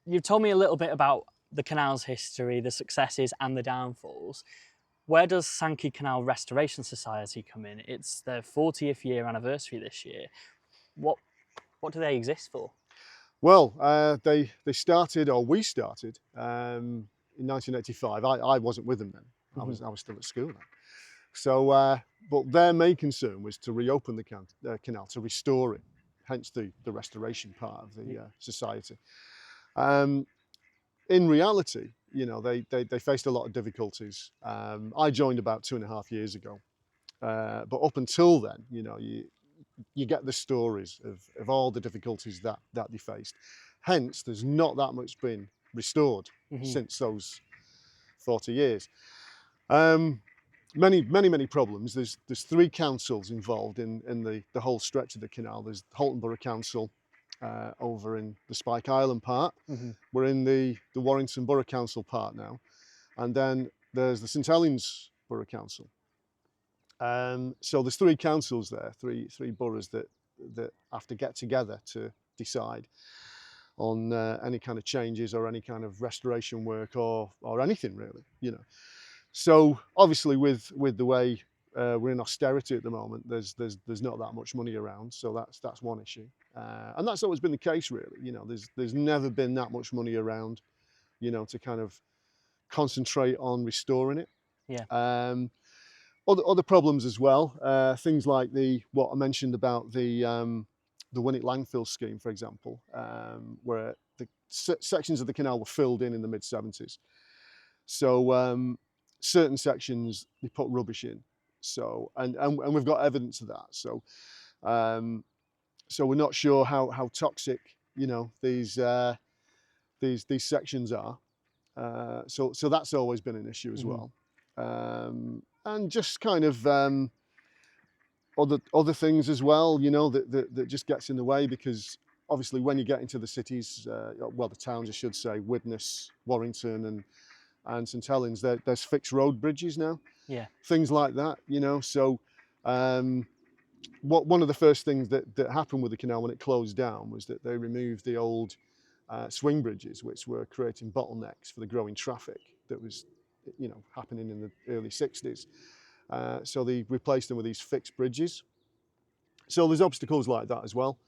you've told me a little bit about the canal's history, the successes and the downfalls. Where does Sankey Canal Restoration Society come in? It's their 40th year anniversary this year. What do they exist for? Well, they started, or we started, in 1985. I wasn't with them then. I was still at school then. So, but their main concern was to reopen the canal, to restore it. Hence the restoration part of the society. In reality, you know, they faced a lot of difficulties. I joined about 2.5 years ago, but up until then, you know, you get the stories of all the difficulties that they faced. Hence, there's not that much been restored since those 40 years. Many problems. There's 3 councils involved in the whole stretch of the canal. There's Halton Borough Council over in the Spike Island part. We're in the Warrington Borough Council part now, and then there's the St Helens Borough Council. So there's 3 councils there, three boroughs that have to get together to decide on any kind of changes or any kind of restoration work or anything really, you know. So obviously with the way we're in austerity at the moment, there's not that much money around, so that's one issue, and that's always been the case really. You know, there's never been that much money around, you know, to kind of concentrate on restoring it. Yeah. Other problems as well, things like what I mentioned about the Winnick landfill scheme, for example, where the sections of the canal were filled in the mid-70s. So certain sections they put rubbish in. So and we've got evidence of that. So so we're not sure how toxic, you know, these sections are. So that's always been an issue as well. And just kind of other things as well, you know, that just gets in the way, because obviously when you get into the cities, well, the towns I should say, Widnes, Warrington and St Helens, there's fixed road bridges now. Yeah. Things like that, you know. So one of the first things that happened with the canal when it closed down was that they removed the old swing bridges, which were creating bottlenecks for the growing traffic that was, you know, happening in the early 60s. So they replaced them with these fixed bridges. So there's obstacles like that as well.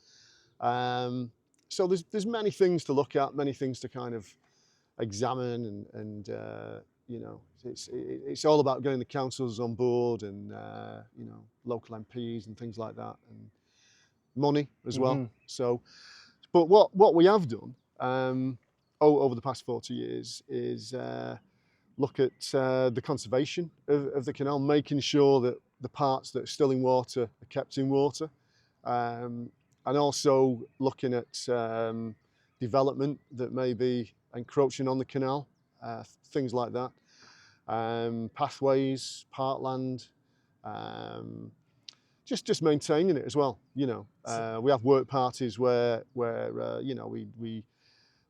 So there's many things to look at, many things to kind of examine, and you know, it's all about getting the councils on board, and you know, local MPs and things like that, and money as well. So, but what we have done over the past 40 years is look at the conservation of the canal, making sure that the parts that are still in water are kept in water, and also looking at development that may be encroaching on the canal, things like that, pathways, parkland, just maintaining it as well. You know, we have work parties where you know, we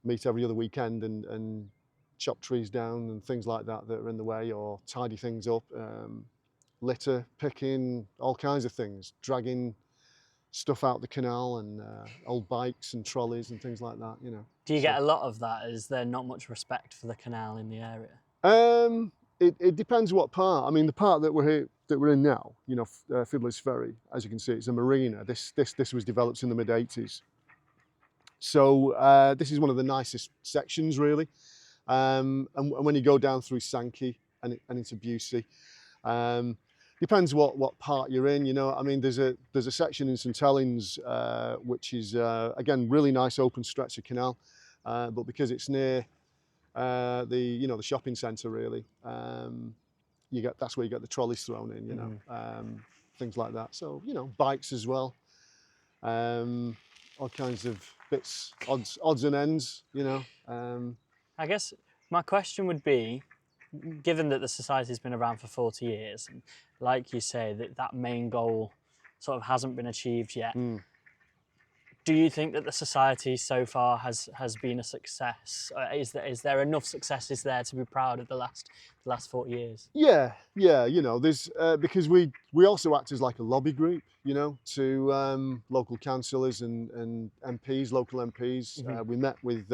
meet every other weekend and chop trees down and things like that are in the way, or tidy things up, litter picking, all kinds of things, dragging stuff out the canal, and old bikes and trolleys and things like that, you know. Do you get a lot of that? Is there not much respect for the canal in the area? It depends what part. I mean, the part that we're in now, you know, Fiddler's Ferry, as you can see, it's a marina. This was developed in the mid-80s. So this is one of the nicest sections really. And when you go down through Sankey and into Busey, depends what part you're in, you know. I mean, there's a section in St Helens which is again really nice open stretch of canal, but because it's near the shopping centre really, that's where you get the trolleys thrown in, you know, things like that. So, you know, bikes as well, all kinds of bits, odds and ends, you know. I guess my question would be, given that the society's been around for 40 years, and like you say, that main goal sort of hasn't been achieved yet, do you think that the society so far has been a success? Is there enough successes there to be proud of the last 40 years? Yeah, you know, there's because we also act as like a lobby group, you know, to local councillors and MPs, local MPs. We met with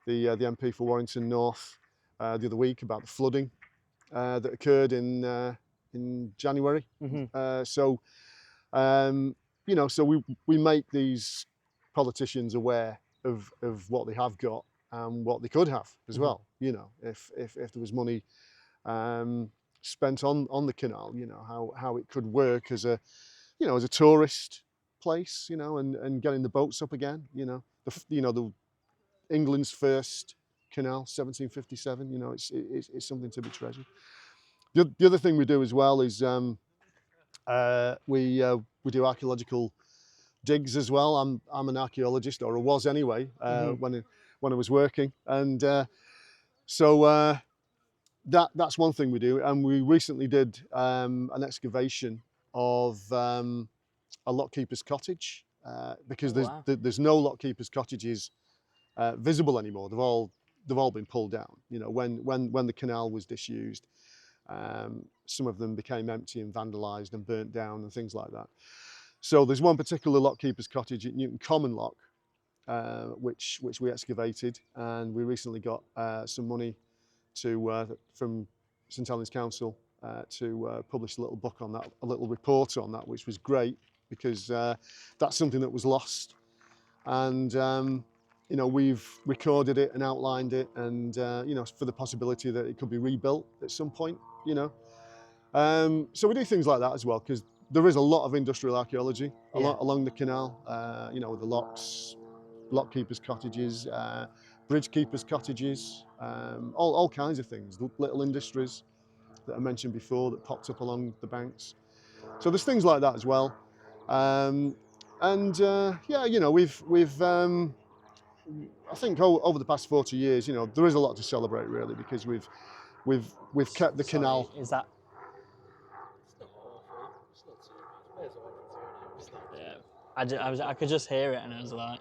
the MP for Warrington North the other week about the flooding that occurred in January. So you know, so we make these politicians aware of what they have got and what they could have as well. You know, if there was money spent on the canal, you know, how it could work as a, you know, as a tourist place, you know, and getting the boats up again. You know, the England's first canal, 1757. You know, it's something to be treasured. The other thing we do as well is we do archaeological digs as well. I'm an archaeologist, or I was anyway, when I was working, and so that's one thing we do. And we recently did an excavation of a lockkeeper's cottage because there's no lockkeeper's cottages visible anymore. They've all been pulled down. You know, when the canal was disused, some of them became empty and vandalised and burnt down and things like that. So there's one particular lockkeeper's cottage at Newton Common Lock, which we excavated, and we recently got some money from St Helens Council to publish a little book on that, a little report on that, which was great because that's something that was lost, and you know, we've recorded it and outlined it, and you know, for the possibility that it could be rebuilt at some point. You know, so we do things like that as well because there is a lot of industrial archaeology along the canal. You know, with the locks, lockkeepers' cottages, bridge keepers' cottages, all kinds of things, little industries that I mentioned before that popped up along the banks. So there's things like that as well. And yeah, you know, we've I think over the past 40 years, you know, there is a lot to celebrate really because we've kept the canal. Is that? It's not awful. It's not too bad. It's not. Yeah. I could just hear it, and I was like.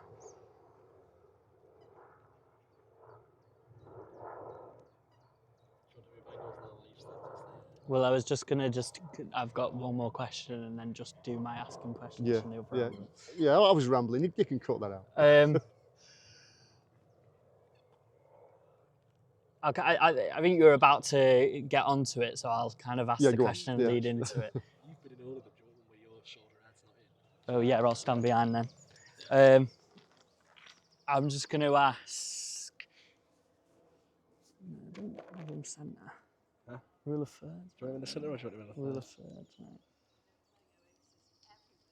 Well, I was just gonna I've got one more question and then just do my asking questions from the other end. Yeah, I was rambling. You can cut that out. Okay, I think you're about to get onto it, so I'll kind of ask the question and lead into it. You've been in all of them. Do you want one where your shoulder ad's not in? Oh yeah, I'll stand behind then. I'm just going to ask. I don't have him centre. Huh? Rule of thirds. Do you want him in the centre or do you want him in the third? Rule of thirds, right.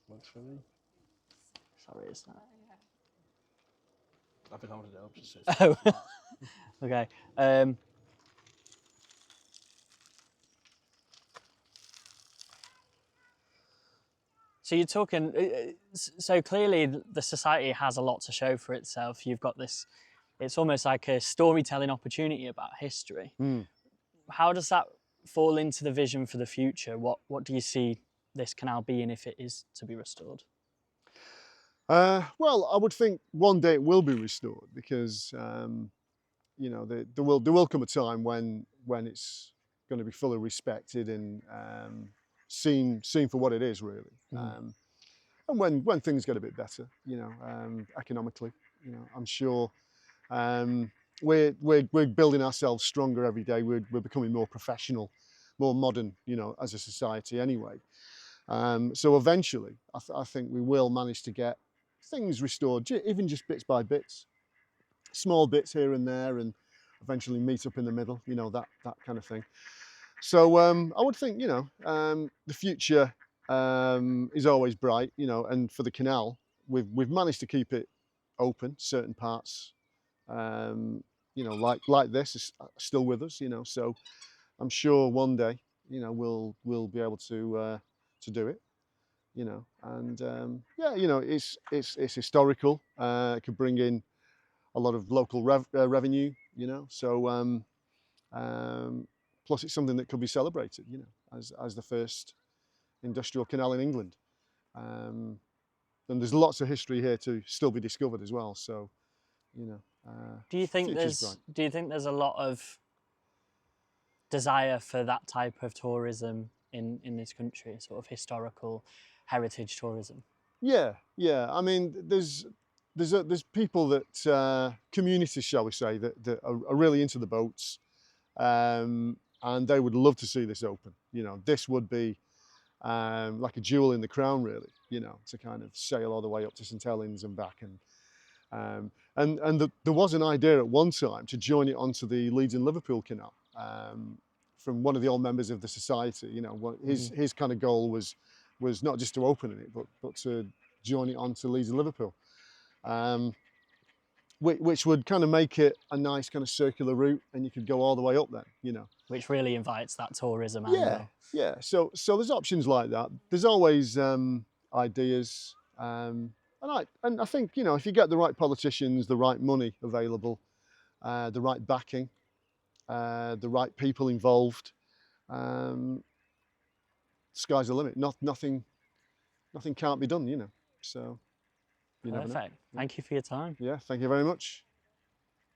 Works for me. Sorry, it's not. I've been holding it up just Oh, okay. So you're talking. So clearly, the society has a lot to show for itself. You've got this. It's almost like a storytelling opportunity about history. How does that fall into the vision for the future? What do you see this canal being if it is to be restored? Well, I would think one day it will be restored because you know, there will come a time when it's going to be fully respected and seen for what it is really, and when things get a bit better, you know, economically, you know, I'm sure we're building ourselves stronger every day. We're becoming more professional, more modern, you know, as a society anyway. So eventually, I think we will manage to get things restored, even just bits by bits, small bits here and there, and eventually meet up in the middle, you know, that kind of thing. So I would think, you know, the future is always bright, you know, and for the canal, we've managed to keep it open, certain parts, you know, like this is still with us, you know, so I'm sure one day, you know, we'll be able to do it, you know, and yeah, you know, it's historical. It could bring in a lot of local revenue, you know, so plus it's something that could be celebrated, you know, as the first industrial canal in England, and there's lots of history here to still be discovered as well. So, you know, do you think there's a lot of desire for that type of tourism in this country, sort of historical heritage tourism? Yeah. I mean, there's there's people that communities, shall we say, that are really into the boats, and they would love to see this open. You know, this would be like a jewel in the crown, really. You know, to kind of sail all the way up to St Helens and back, there was an idea at one time to join it onto the Leeds and Liverpool Canal. From one of the old members of the society, you know, his kind of goal was not just to open it, but to join it onto Leeds and Liverpool, which would kind of make it a nice kind of circular route, and you could go all the way up then, you know. Which really invites that tourism Yeah, angle. yeah. So there's options like that. There's always ideas, and I think, you know, if you get the right politicians, the right money available, the right backing, the right people involved, sky's the limit. Nothing can't be done, you know. So you never know. Perfect. Thank you for your time. Yeah, thank you very much.